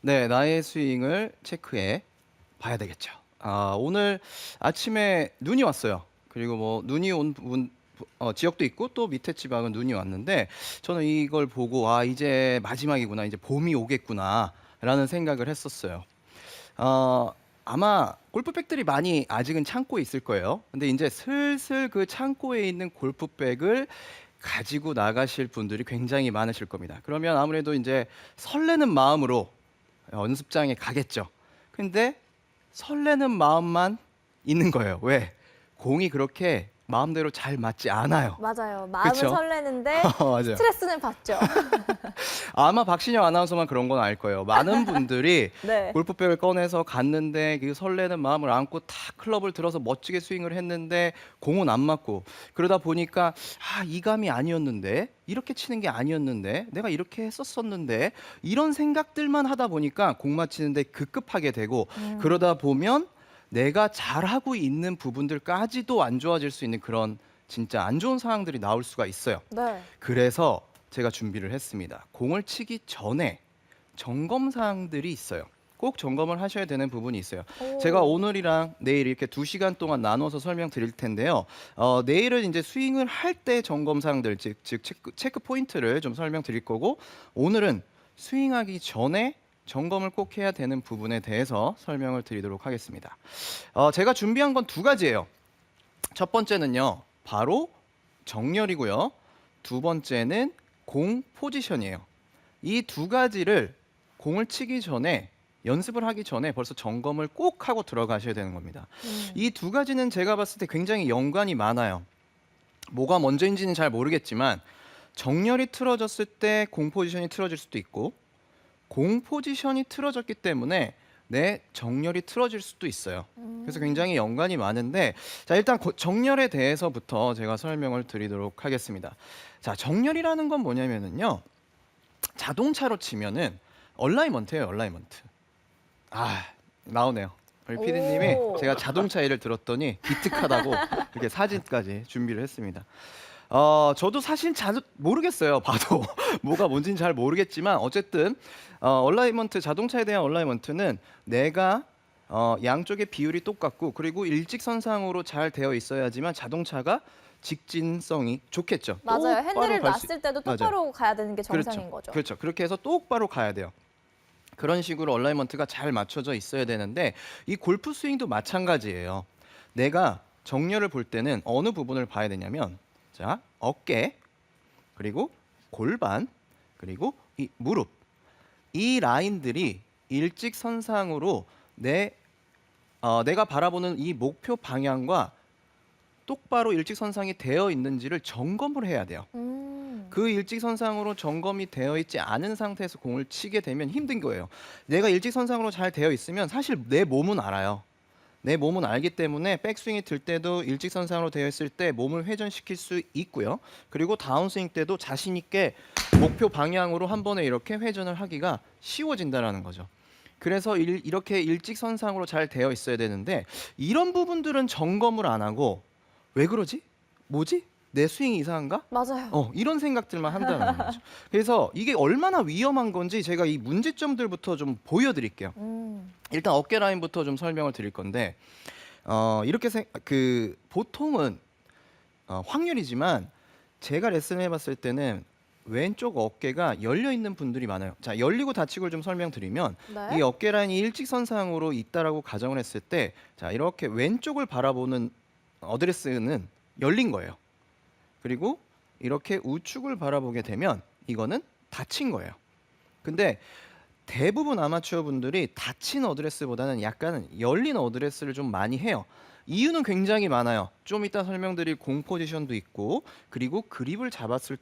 네, 나의 스윙을 체크해 봐야 되겠죠. 오늘 아침에 눈이 왔어요. 그리고 뭐 눈이 온 지역도 있고 또 밑에 지방은 눈이 왔는데 저는 이걸 보고 이제 마지막이구나. 이제 봄이 오겠구나라는 생각을 했었어요. 어, 아마 골프백들이 많이 아직은 창고에 있을 거예요. 근데 이제 슬슬 그 창고에 있는 골프백을 가지고 나가실 분들이 굉장히 많으실 겁니다. 그러면 아무래도 이제 설레는 마음으로 연습장에 가겠죠. 근데 설레는 마음만 있는 거예요. 왜? 공이 그렇게 마음대로 잘 맞지 않아요. 맞아요. 마음은 그렇죠? 설레는데 맞아요. 스트레스는 받죠. 아마 박신영 아나운서만 그런 건 알 거예요. 많은 분들이 네. 골프백을 꺼내서 갔는데 그 설레는 마음을 안고 탁 클럽을 들어서 멋지게 스윙을 했는데 공은 안 맞고 그러다 보니까 이 감이 아니었는데 이렇게 치는 게 아니었는데 내가 이렇게 했었었는데 이런 생각들만 하다 보니까 공 맞히는데 급급하게 되고 그러다 보면 내가 잘하고 있는 부분들까지도 안 좋아질 수 있는 그런 진짜 안 좋은 상황들이 나올 수가 있어요. 네. 그래서 제가 준비를 했습니다. 공을 치기 전에 점검 사항들이 있어요. 꼭 점검을 하셔야 되는 부분이 있어요. 제가 오. 오늘이랑 내일 이렇게 2시간 동안 나눠서 설명드릴 텐데요. 내일은 이제 스윙을 할 때 점검 사항들, 즉 체크 포인트를 좀 설명드릴 거고, 오늘은 스윙하기 전에 점검을 꼭 해야 되는 부분에 대해서 설명을 드리도록 하겠습니다. 제가 준비한 건 두 가지예요. 첫 번째는요, 바로 정렬이고요. 두 번째는 공 포지션이에요. 이 두 가지를 공을 치기 전에 연습을 하기 전에 벌써 점검을 꼭 하고 들어가셔야 되는 겁니다. 이 두 가지는 제가 봤을 때 굉장히 연관이 많아요. 뭐가 먼저인지는 잘 모르겠지만 정렬이 틀어졌을 때 공 포지션이 틀어질 수도 있고 공 포지션이 틀어졌기 때문에 내 정렬이 틀어질 수도 있어요. 그래서 굉장히 연관이 많은데 자 일단 정렬에 대해서부터 제가 설명을 드리도록 하겠습니다. 자 정렬이라는 건 뭐냐면은요. 자동차로 치면은 얼라이먼트예요, 얼라이먼트. 나오네요. 우리 PD님이 오. 제가 자동차 예를 들었더니 기특하다고 이렇게 사진까지 준비를 했습니다. 저도 사실 잘 모르겠어요. 봐도 뭐가 뭔지는 잘 모르겠지만 어쨌든 얼라이먼트 자동차에 대한 얼라이먼트는 내가 양쪽의 비율이 똑같고 그리고 일직선상으로 잘 되어 있어야지만 자동차가 직진성이 좋겠죠. 맞아요. 똑바로 핸들을 갈 수, 놨을 때도 맞아요. 똑바로 가야 되는 게 그렇죠. 정상인 거죠. 그렇죠. 그렇게 해서 똑바로 가야 돼요. 그런 식으로 얼라이먼트가 잘 맞춰져 있어야 되는데 이 골프 스윙도 마찬가지예요. 내가 정렬을 볼 때는 어느 부분을 봐야 되냐면 자, 어깨, 그리고 골반, 그리고 이 무릎. 이 라인들이 일직선상으로 내가 바라보는 이 목표 방향과 똑바로 일직선상이 되어 있는지를 점검을 해야 돼요. 음. 그 일직선상으로 점검이 되어 있지 않은 상태에서 공을 치게 되면 힘든 거예요. 내가 일직선상으로 잘 되어 있으면 사실 내 몸은 알아요. 내 몸은 알기 때문에 백스윙이 들 때도 일직선상으로 되어 있을 때 몸을 회전시킬 수 있고요. 그리고 다운스윙 때도 자신 있게 목표 방향으로 한 번에 이렇게 회전을 하기가 쉬워진다는 거죠. 그래서 이렇게 일직선상으로 잘 되어 있어야 되는데 이런 부분들은 점검을 안 하고 왜 그러지? 뭐지? 내 스윙이 이상한가? 맞아요. 이런 생각들만 한다는 거죠. 그래서 이게 얼마나 위험한 건지 제가 이 문제점들부터 좀 보여드릴게요. 일단 어깨 라인부터 좀 설명을 드릴 건데 이렇게 보통은 확률이지만 제가 레슨을 해봤을 때는 왼쪽 어깨가 열려 있는 분들이 많아요. 자, 열리고 닫히고를 좀 설명드리면 네. 이 어깨 라인이 일직선상으로 있다라고 가정을 했을 때, 자 이렇게 왼쪽을 바라보는 어드레스는 열린 거예요. 그리고 이렇게 우측을 바라보게 되면 이거는 닫힌 거예요. 근데 대부분 아마추어 분들이 닫힌 어드레스보다는 약간 열린 어드레스를 좀 많이 해요. 이유는 굉장히 많아요. 좀 이따 설명드릴 공 포지션도 있고, 그리고 그립을 잡았을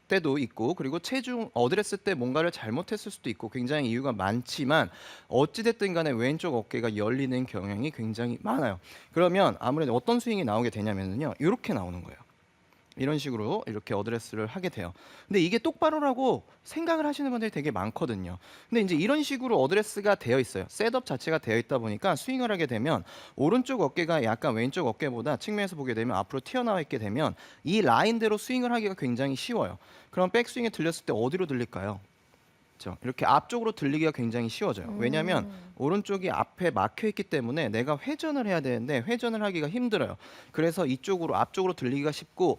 때도 있고, 그리고 체중 어드레스 때 뭔가를 잘못했을 수도 있고 굉장히 이유가 많지만 어찌됐든 간에 왼쪽 어깨가 열리는 경향이 굉장히 많아요. 그러면 아무래도 어떤 스윙이 나오게 되냐면요. 이렇게 나오는 거예요. 이런 식으로 이렇게 어드레스를 하게 돼요. 근데 이게 똑바로라고 생각을 하시는 분들이 되게 많거든요. 근데 이제 이런 식으로 어드레스가 되어 있어요. 셋업 자체가 되어 있다 보니까 스윙을 하게 되면 오른쪽 어깨가 약간 왼쪽 어깨보다 측면에서 보게 되면 앞으로 튀어나와 있게 되면 이 라인대로 스윙을 하기가 굉장히 쉬워요. 그럼 백스윙에 들렸을 때 어디로 들릴까요? 있죠. 이렇게 앞쪽으로 들리기가 굉장히 쉬워져요. 왜냐하면 오른쪽이 앞에 막혀 있기 때문에 내가 회전을 해야 되는데 회전을 하기가 힘들어요. 그래서 이쪽으로 앞쪽으로 들리기가 쉽고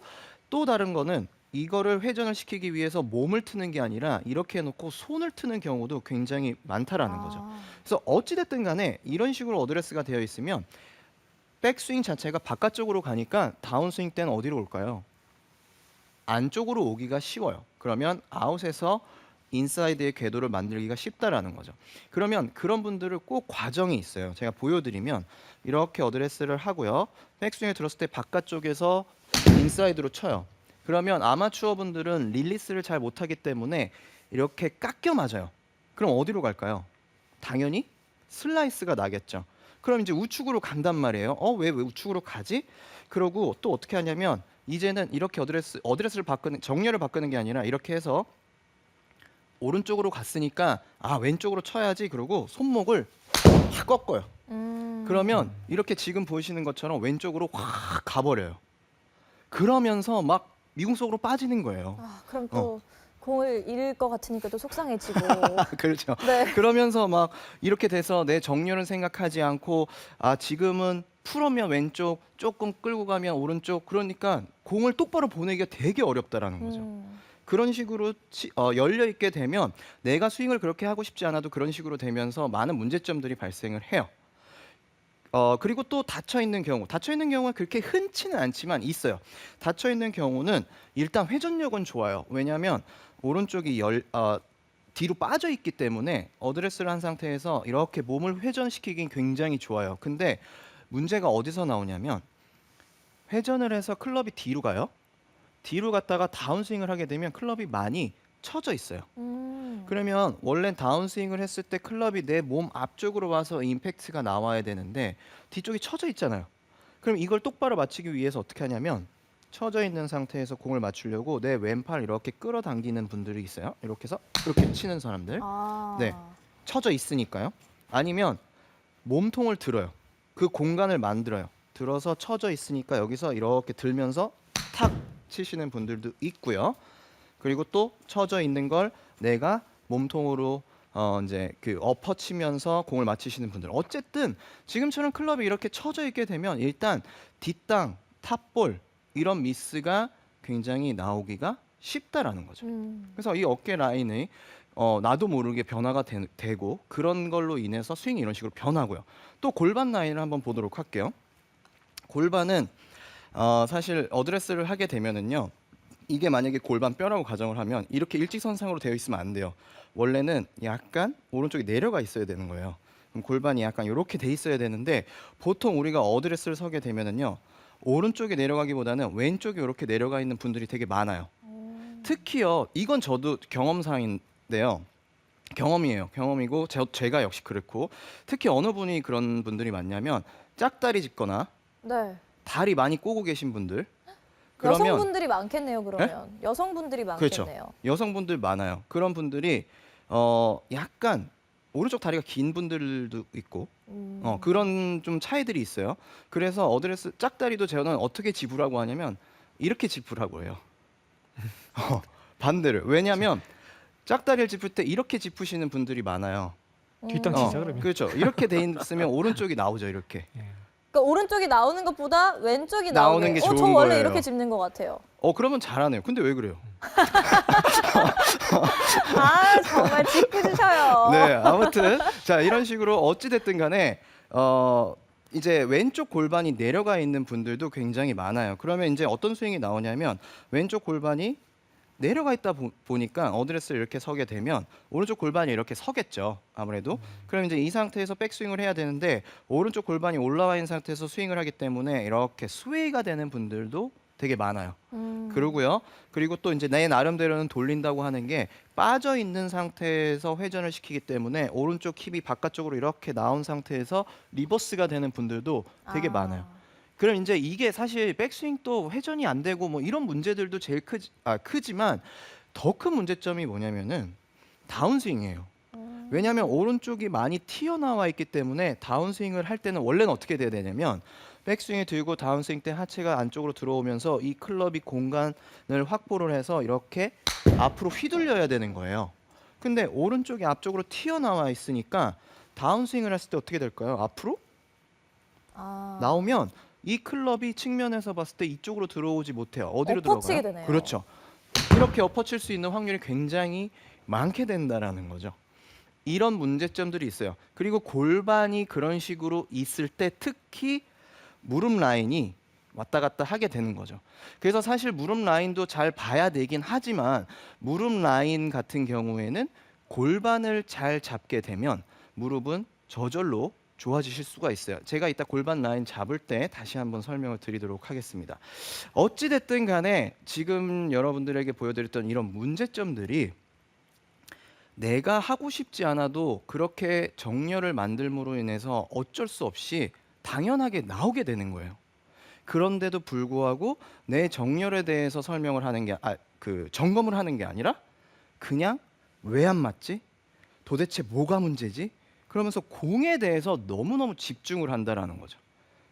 또 다른 거는 이거를 회전을 시키기 위해서 몸을 트는 게 아니라 이렇게 해놓고 손을 트는 경우도 굉장히 많다라는 거죠. 그래서 어찌됐든 간에 이런 식으로 어드레스가 되어 있으면 백스윙 자체가 바깥쪽으로 가니까 다운스윙 때는 어디로 올까요? 안쪽으로 오기가 쉬워요. 그러면 아웃에서 인사이드의 궤도를 만들기가 쉽다라는 거죠. 그러면 그런 분들은 꼭 과정이 있어요. 제가 보여드리면 이렇게 어드레스를 하고요. 백스윙에 들었을 때 바깥쪽에서 인사이드로 쳐요. 그러면 아마추어 분들은 릴리스를 잘 못하기 때문에 이렇게 깎여 맞아요. 그럼 어디로 갈까요? 당연히 슬라이스가 나겠죠. 그럼 이제 우측으로 간단 말이에요. 왜 우측으로 가지? 그러고 또 어떻게 하냐면 이제는 이렇게 어드레스를 바꾸는 정렬을 바꾸는 게 아니라 이렇게 해서 오른쪽으로 갔으니까 왼쪽으로 쳐야지. 그러고 손목을 확 꺾어요. 그러면 이렇게 지금 보이시는 것처럼 왼쪽으로 확 가버려요. 그러면서 막 미궁속으로 빠지는 거예요. 그럼 또 공을 잃을 것 같으니까 또 속상해지고. 그렇죠. 네. 그러면서 막 이렇게 돼서 내 정렬은 생각하지 않고 지금은 풀으면 왼쪽, 조금 끌고 가면 오른쪽. 그러니까 공을 똑바로 보내기가 되게 어렵다라는 거죠. 그런 식으로 열려 있게 되면 내가 스윙을 그렇게 하고 싶지 않아도 그런 식으로 되면서 많은 문제점들이 발생을 해요. 그리고 또 닫혀 있는 경우가 그렇게 흔치는 않지만 있어요. 닫혀 있는 경우는 일단 회전력은 좋아요. 왜냐하면 오른쪽이 뒤로 빠져 있기 때문에 어드레스를 한 상태에서 이렇게 몸을 회전시키긴 굉장히 좋아요. 근데 문제가 어디서 나오냐면 회전을 해서 클럽이 뒤로 가요. 뒤로 갔다가 다운스윙을 하게 되면 클럽이 많이 쳐져 있어요. 그러면 원래 다운스윙을 했을 때 클럽이 내 몸 앞쪽으로 와서 임팩트가 나와야 되는데 뒤쪽이 쳐져 있잖아요. 그럼 이걸 똑바로 맞추기 위해서 어떻게 하냐면 쳐져 있는 상태에서 공을 맞추려고 내 왼팔 이렇게 끌어당기는 분들이 있어요. 이렇게 해서 이렇게 치는 사람들. 네, 쳐져 있으니까요. 아니면 몸통을 들어요. 그 공간을 만들어요. 들어서 쳐져 있으니까 여기서 이렇게 들면서 탁 치시는 분들도 있고요. 그리고 또 쳐져 있는 걸 내가 몸통으로 이제 그 엎어 치면서 공을 맞히시는 분들. 어쨌든 지금처럼 클럽이 이렇게 쳐져 있게 되면 일단 뒷땅, 탑볼 이런 미스가 굉장히 나오기가 쉽다라는 거죠. 그래서 이 어깨 라인이 나도 모르게 변화가 되고 그런 걸로 인해서 스윙이 이런 식으로 변하고요. 또 골반 라인을 한번 보도록 할게요. 골반은 사실 어드레스를 하게 되면은요. 이게 만약에 골반 뼈라고 가정을 하면 이렇게 일직선상으로 되어 있으면 안 돼요. 원래는 약간 오른쪽이 내려가 있어야 되는 거예요. 그럼 골반이 약간 이렇게 돼 있어야 되는데 보통 우리가 어드레스를 서게 되면은요. 오른쪽이 내려가기보다는 왼쪽이 이렇게 내려가 있는 분들이 되게 많아요. 특히요. 이건 저도 경험상인데요. 경험이고 제가 역시 그렇고 특히 어느 분이 그런 분들이 많냐면 짝다리 짚거나 네. 다리 많이 꼬고 계신 분들. 그러면 여성분들이 많겠네요. 그러면 여성분들이 그렇죠. 많겠네요. 여성분들 많아요. 그런 분들이 약간 오른쪽 다리가 긴 분들도 있고 그런 좀 차이들이 있어요. 그래서 어드레스 짝다리도 저는 어떻게 짚으라고 하냐면 이렇게 짚으라고 해요. 반대를. 왜냐하면 짝다리를 짚을 때 이렇게 짚으시는 분들이 많아요. 뒷땅 치자 그러면. 그렇죠. 이렇게 돼 있으면 오른쪽이 나오죠. 이렇게. 예. 그러니까 오른쪽이 나오는 것보다 왼쪽이 나오는 나오게. 게 저 좋은 원래 거예요. 이렇게 짚는 것 같아요. 그러면 잘하네요. 근데 왜 그래요? 정말 짓궂으셔요. 네, 아무튼 자 이런 식으로 어찌 됐든 간에 이제 왼쪽 골반이 내려가 있는 분들도 굉장히 많아요. 그러면 이제 어떤 스윙이 나오냐면 왼쪽 골반이 내려가 있다 보니까 어드레스를 이렇게 서게 되면 오른쪽 골반이 이렇게 서겠죠. 아무래도. 그럼 이제 이 상태에서 백스윙을 해야 되는데 오른쪽 골반이 올라와 있는 상태에서 스윙을 하기 때문에 이렇게 스웨이가 되는 분들도 되게 많아요. 그러고요. 그리고 또 이제 내 나름대로는 돌린다고 하는 게 빠져 있는 상태에서 회전을 시키기 때문에 오른쪽 힙이 바깥쪽으로 이렇게 나온 상태에서 리버스가 되는 분들도 되게 많아요. 그럼 이제 이게 사실 백스윙 또 회전이 안 되고 뭐 이런 문제들도 제일 크지만 더 큰 문제점이 뭐냐면은 다운스윙이에요. 왜냐하면 오른쪽이 많이 튀어나와 있기 때문에 다운스윙을 할 때는 원래는 어떻게 돼야 되냐면 백스윙에 들고 다운스윙 때 하체가 안쪽으로 들어오면서 이 클럽이 공간을 확보를 해서 이렇게 앞으로 휘둘려야 되는 거예요. 근데 오른쪽이 앞쪽으로 튀어나와 있으니까 다운스윙을 했을 때 어떻게 될까요? 앞으로 아, 나오면 이 클럽이 측면에서 봤을 때 이쪽으로 들어오지 못해요. 어디로 엎어치게 들어가요? 되네요. 그렇죠. 이렇게 엎어칠 수 있는 확률이 굉장히 많게 된다라는 거죠. 이런 문제점들이 있어요. 그리고 골반이 그런 식으로 있을 때 특히 무릎 라인이 왔다 갔다 하게 되는 거죠. 그래서 사실 무릎 라인도 잘 봐야 되긴 하지만 무릎 라인 같은 경우에는 골반을 잘 잡게 되면 무릎은 저절로 좋아지실 수가 있어요. 제가 이따 골반 라인 잡을 때 다시 한번 설명을 드리도록 하겠습니다. 어찌 됐든 간에 지금 여러분들에게 보여드렸던 이런 문제점들이 내가 하고 싶지 않아도 그렇게 정렬을 만들므로 인해서 어쩔 수 없이 당연하게 나오게 되는 거예요. 그런데도 불구하고 내 정렬에 대해서 설명을 하는 게 점검을 하는 게 아니라 그냥 왜 안 맞지? 도대체 뭐가 문제지? 그러면서 공에 대해서 너무너무 집중을 한다라는 거죠.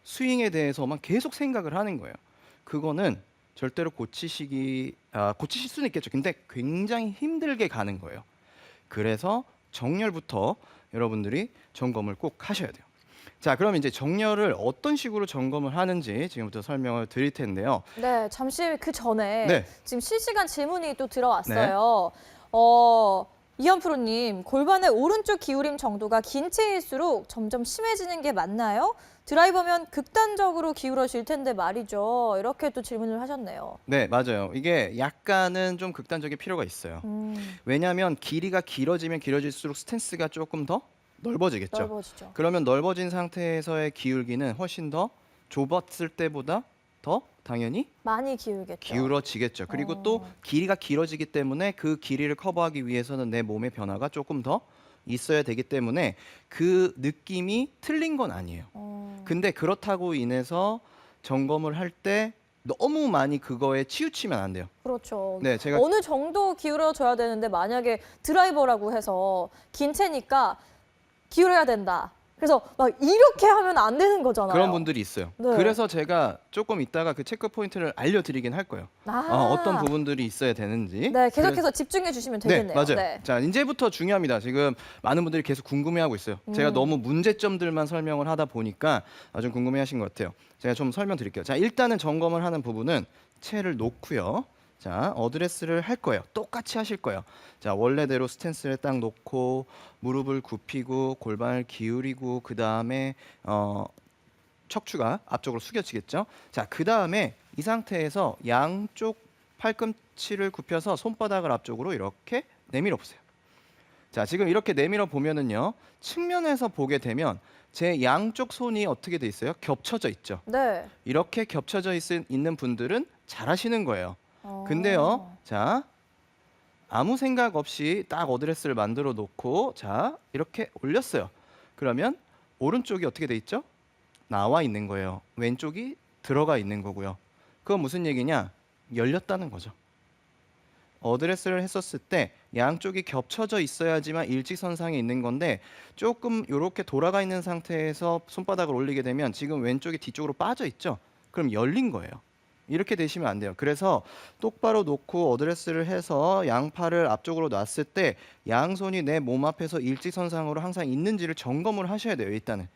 스윙에 대해서만 계속 생각을 하는 거예요. 그거는 절대로 고치실 수는 있겠죠. 근데 굉장히 힘들게 가는 거예요. 그래서 정렬부터 여러분들이 점검을 꼭 하셔야 돼요. 자, 그럼 이제 정렬을 어떤 식으로 점검을 하는지 지금부터 설명을 드릴 텐데요. 네, 잠시 그 전에 네. 지금 실시간 질문이 또 들어왔어요. 이현 프로님, 골반의 오른쪽 기울임 정도가 긴 채일수록 점점 심해지는 게 맞나요? 드라이버면 극단적으로 기울어질 텐데 말이죠. 이렇게 또 질문을 하셨네요. 네, 맞아요. 이게 약간은 좀 극단적인 필요가 있어요. 왜냐하면 길이가 길어지면 길어질수록 스탠스가 조금 더 넓어지겠죠. 넓어지죠. 그러면 넓어진 상태에서의 기울기는 훨씬 더 좁았을 때보다 더 당연히 많이 기울겠죠. 기울어지겠죠. 그리고 또 길이가 길어지기 때문에 그 길이를 커버하기 위해서는 내 몸의 변화가 조금 더 있어야 되기 때문에 그 느낌이 틀린 건 아니에요. 근데 그렇다고 인해서 점검을 할 때 너무 많이 그거에 치우치면 안 돼요. 그렇죠. 네, 제가 어느 정도 기울어져야 되는데 만약에 드라이버라고 해서 긴 채니까 기울여야 된다. 그래서 막 이렇게 하면 안 되는 거잖아요. 그런 분들이 있어요. 네. 그래서 제가 조금 이따가 그 체크 포인트를 알려드리긴 할 거예요. 어떤 부분들이 있어야 되는지. 네, 계속해서 집중해 주시면 되겠네요. 네, 맞아요. 자, 이제부터 중요합니다. 지금 많은 분들이 계속 궁금해하고 있어요. 제가 너무 문제점들만 설명을 하다 보니까 좀 궁금해하신 것 같아요. 제가 좀 설명드릴게요. 자, 일단은 점검을 하는 부분은 채를 놓고요. 자, 어드레스를 할 거예요. 똑같이 하실 거예요. 자, 원래대로 스탠스를 딱 놓고 무릎을 굽히고 골반을 기울이고 그 다음에 척추가 앞쪽으로 숙여지겠죠. 자, 그 다음에 이 상태에서 양쪽 팔꿈치를 굽혀서 손바닥을 앞쪽으로 이렇게 내밀어 보세요. 자, 지금 이렇게 내밀어 보면은요, 측면에서 보게 되면 제 양쪽 손이 어떻게 돼 있어요? 겹쳐져 있죠. 네. 이렇게 겹쳐져 있는 분들은 잘하시는 거예요. 근데요, 자, 아무 생각 없이 딱 어드레스를 만들어 놓고 자, 이렇게 올렸어요. 그러면 오른쪽이 어떻게 돼 있죠? 나와 있는 거예요. 왼쪽이 들어가 있는 거고요. 그건 무슨 얘기냐? 열렸다는 거죠. 어드레스를 했었을 때 양쪽이 겹쳐져 있어야지만 일직선상에 있는 건데 조금 이렇게 돌아가 있는 상태에서 손바닥을 올리게 되면 지금 왼쪽이 뒤쪽으로 빠져 있죠. 그럼 열린 거예요. 이렇게 되시면 안 돼요. 그래서 똑바로 놓고 어드레스를 해서 양팔을 앞쪽으로 놨을 때 양손이 내 몸 앞에서 일직선상으로 항상 있는지를 점검을 하셔야 돼요. 일단은.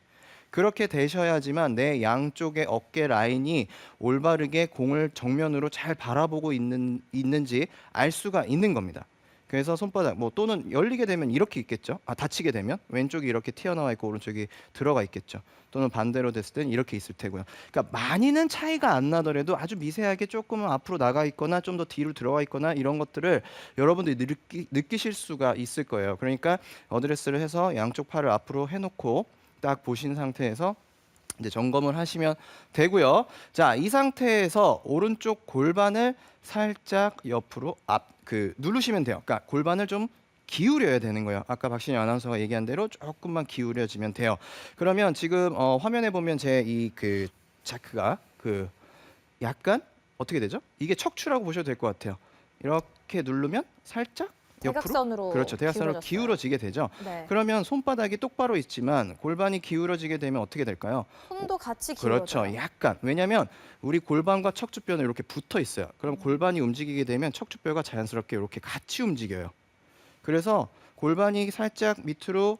그렇게 되셔야지만 내 양쪽의 어깨 라인이 올바르게 공을 정면으로 잘 바라보고 있는지 알 수가 있는 겁니다. 그래서 손바닥 또는 열리게 되면 이렇게 있겠죠. 닫히게 되면 왼쪽이 이렇게 튀어나와 있고 오른쪽이 들어가 있겠죠. 또는 반대로 됐을 때는 이렇게 있을 테고요. 그러니까 많이는 차이가 안 나더라도 아주 미세하게 조금은 앞으로 나가 있거나 좀 더 뒤로 들어가 있거나 이런 것들을 여러분들이 느끼실 수가 있을 거예요. 그러니까 어드레스를 해서 양쪽 팔을 앞으로 해놓고 딱 보신 상태에서 이제 점검을 하시면 되고요. 자, 이 상태에서 오른쪽 골반을 살짝 옆으로 누르시면 돼요. 그러니까 골반을 좀 기울여야 되는 거예요. 아까 박신영 아나운서가 얘기한 대로 조금만 기울여지면 돼요. 그러면 지금 화면에 보면 제 이 자크가 약간 어떻게 되죠? 이게 척추라고 보셔도 될 것 같아요. 이렇게 누르면 살짝 옆으로 대각선으로 그렇죠. 대각선으로 기울어졌어요. 기울어지게 되죠. 네. 그러면 손바닥이 똑바로 있지만 골반이 기울어지게 되면 어떻게 될까요? 손도 같이 기울어져요. 그렇죠. 약간. 왜냐하면 우리 골반과 척추뼈는 이렇게 붙어 있어요. 그럼 골반이 움직이게 되면 척추뼈가 자연스럽게 이렇게 같이 움직여요. 그래서 골반이 살짝 밑으로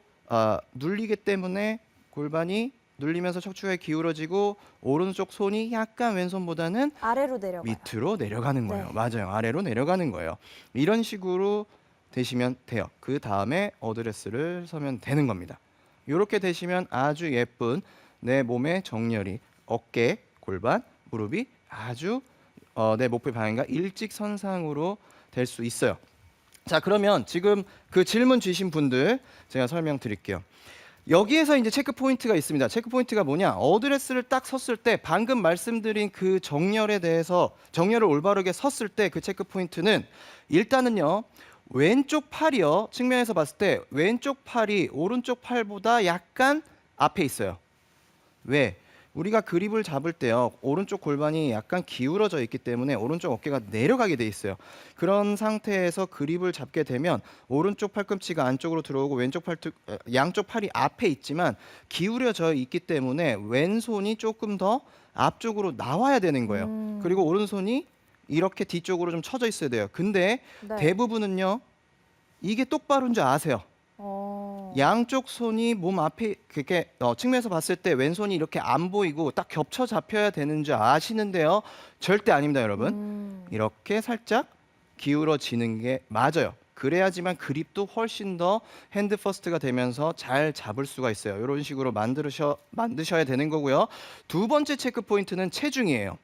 눌리기 때문에 골반이 눌리면서 척추가 기울어지고 오른쪽 손이 약간 왼손보다는 아래로 내려가요. 밑으로 내려가는 거예요. 네. 맞아요. 아래로 내려가는 거예요. 이런 식으로 되시면 돼요. 그 다음에 어드레스를 서면 되는 겁니다. 이렇게 되시면 아주 예쁜 내 몸의 정렬이 어깨, 골반, 무릎이 아주 내 목표 방향과 일직선상으로 될 수 있어요. 자, 그러면 지금 그 질문 주신 분들 제가 설명드릴게요. 여기에서 이제 체크 포인트가 있습니다. 체크 포인트가 뭐냐? 어드레스를 딱 섰을 때 방금 말씀드린 그 정렬에 대해서 정렬을 올바르게 섰을 때 그 체크 포인트는 일단은요. 왼쪽 팔이요. 측면에서 봤을 때 왼쪽 팔이 오른쪽 팔보다 약간 앞에 있어요. 왜? 우리가 그립을 잡을 때요. 오른쪽 골반이 약간 기울어져 있기 때문에 오른쪽 어깨가 내려가게 돼 있어요. 그런 상태에서 그립을 잡게 되면 오른쪽 팔꿈치가 안쪽으로 들어오고 양쪽 팔이 앞에 있지만 기울여져 있기 때문에 왼손이 조금 더 앞쪽으로 나와야 되는 거예요. 그리고 오른손이 이렇게 뒤쪽으로 좀 쳐져 있어야 돼요. 근데 네. 대부분은요. 이게 똑바로인 줄 아세요. 양쪽 손이 몸 앞에 그렇게 측면에서 봤을 때 왼손이 이렇게 안 보이고 딱 겹쳐 잡혀야 되는 줄 아시는데요. 절대 아닙니다, 여러분. 이렇게 살짝 기울어지는 게 맞아요. 그래야지만 그립도 훨씬 더 핸드 퍼스트가 되면서 잘 잡을 수가 있어요. 이런 식으로 만드셔야 되는 거고요. 두 번째 체크 포인트는 체중이에요.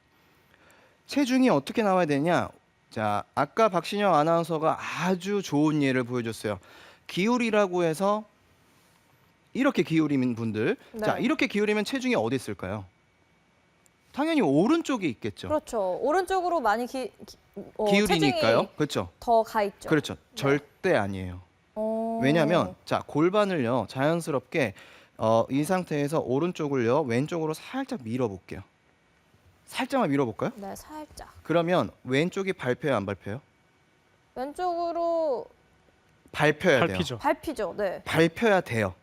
체중이 어떻게 나와야 되냐? 자, 아까 박신영 아나운서가 아주 좋은 예를 보여줬어요. 기울이라고 해서 이렇게 기울이는 분들, 네. 자 이렇게 기울이면 체중이 어디 있을까요? 당연히 오른쪽에 있겠죠. 그렇죠. 오른쪽으로 많이 기울이니까요. 체중이 그렇죠. 더 가 있죠. 그렇죠. 네. 절대 아니에요. 어. 왜냐하면 자 골반을요 자연스럽게 이 상태에서 오른쪽을요 왼쪽으로 살짝 밀어볼게요. 살짝만 밀어볼까요? 네, 살짝. 그러면 왼쪽이 밟혀요, 안 밟혀요? 왼쪽으로 밟혀야 돼요. 밟히죠. 밟히죠. 네. 밟혀야 돼요.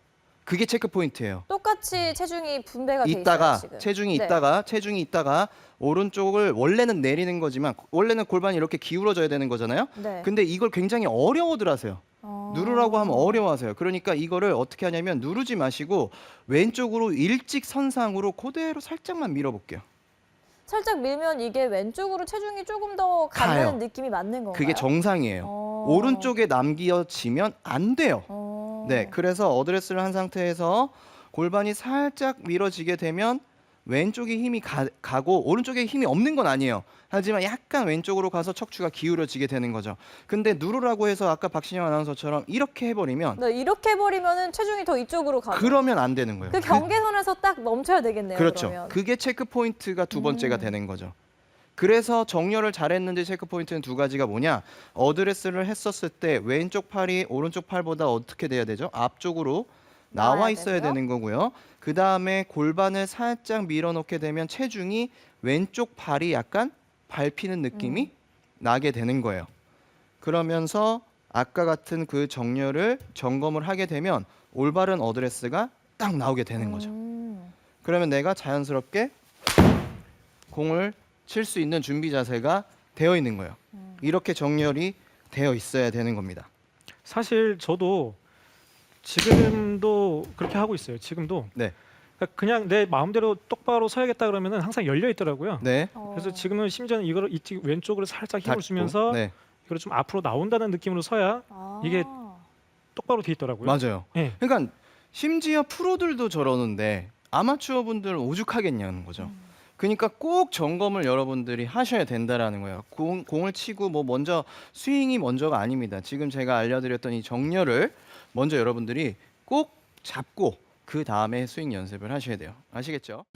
그게 체크 포인트예요. 똑같이 체중이 분배가 돼 있다가 있어요, 지금. 체중이 네. 있다가 오른쪽을 원래는 내리는 거지만 원래는 골반이 이렇게 기울어져야 되는 거잖아요. 네. 근데 이걸 굉장히 어려워들 하세요. 누르라고 하면 어려워하세요. 그러니까 이거를 어떻게 하냐면 누르지 마시고 왼쪽으로 일직선상으로 그대로 살짝만 밀어볼게요. 살짝 밀면 이게 왼쪽으로 체중이 조금 더 가는 가요. 느낌이 맞는 건가요? 그게 정상이에요. 오른쪽에 남겨지면 안 돼요. 네, 그래서 어드레스를 한 상태에서 골반이 살짝 밀어지게 되면 왼쪽에 힘이 가고 오른쪽에 힘이 없는 건 아니에요. 하지만 약간 왼쪽으로 가서 척추가 기울어지게 되는 거죠. 근데 누르라고 해서 아까 박신영 아나운서처럼 이렇게 해버리면 네, 이렇게 해버리면은 체중이 더 이쪽으로 가죠. 그러면 안 되는 거예요. 그 경계선에서 딱 멈춰야 되겠네요. 그렇죠. 그러면. 그게 체크 포인트가 두 번째가 되는 거죠. 그래서 정렬을 잘했는지 체크 포인트는 두 가지가 뭐냐? 어드레스를 했었을 때 왼쪽 팔이 오른쪽 팔보다 어떻게 돼야 되죠? 앞쪽으로 나와 나와야 있어야 되고요. 되는 거고요. 그 다음에 골반을 살짝 밀어놓게 되면 체중이 왼쪽 팔이 약간 밟히는 느낌이 나게 되는 거예요. 그러면서 아까 같은 그 정렬을 점검을 하게 되면 올바른 어드레스가 딱 나오게 되는 거죠. 그러면 내가 자연스럽게 공을 칠 수 있는 준비 자세가 되어 있는 거예요. 이렇게 정렬이 되어 있어야 되는 겁니다. 사실 저도 지금도 그렇게 하고 있어요. 지금도. 네. 그러니까 그냥 내 마음대로 똑바로 서야겠다 그러면은 항상 열려 있더라고요. 네. 그래서 지금은 심지어는 이거를 이쪽 왼쪽으로 살짝 힘을 닫고, 주면서 네. 이걸 좀 앞으로 나온다는 느낌으로 서야 이게 똑바로 돼 있더라고요. 맞아요. 예. 그러니까 심지어 프로들도 저러는데 아마추어 분들은 오죽하겠냐는 거죠. 그러니까 꼭 점검을 여러분들이 하셔야 된다라는 거예요. 공을 치고 뭐 먼저 스윙이 먼저가 아닙니다. 지금 제가 알려드렸던 이 정렬을 먼저 여러분들이 꼭 잡고 그 다음에 스윙 연습을 하셔야 돼요. 아시겠죠?